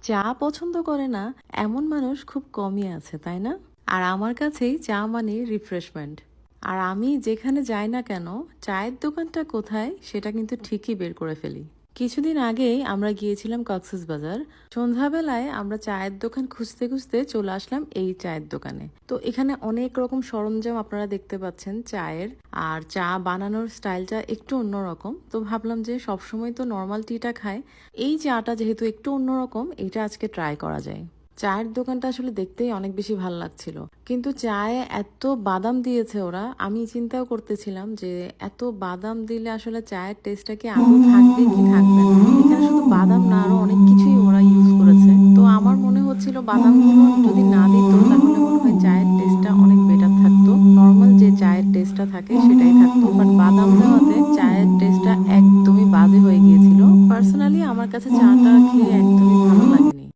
চা পছন্দ করে না এমন মানুষ খুব কমই আছে, তাই না? আর আমার কাছেই চা মানে রিফ্রেশমেন্ট। আর আমি যেখানে যাই না কেন, চায়ের দোকানটা কোথায় সেটা কিন্তু ঠিকই বের করে ফেলি। কিছুদিন আগেই আমরা গিয়েছিলাম কক্সবাজার। সন্ধ্যাবেলায় আমরা চায়ের দোকান খুঁজতে খুঁজতে চলে আসলাম এই চায়ের দোকানে। তো এখানে অনেক রকম সরঞ্জাম আপনারা দেখতে পাচ্ছেন চায়ের। আর চা বানানোর স্টাইলটা একটু অন্যরকম, তো ভাবলাম যে সবসময় তো নর্মাল টিটা খায়, এই চাটা যেহেতু একটু অন্যরকম, এটা আজকে ট্রাই করা যায়। চায়ের দোকানটা আসলে দেখতেই অনেক বেশি ভালো লাগছিল, কিন্তু চায়ে এত বাদাম দিয়েছে ওরা, আমি চিন্তাও করতেছিলাম যে এত বাদাম দিলে আসলে চায়ের টেস্টটা কি আদৌ থাকবে কি থাকবে না। এখানে শুধু বাদাম না, আরো অনেক কিছুই ওরা ইউজ করেছে। তো আমার মনে হচ্ছিল বাদামগুলো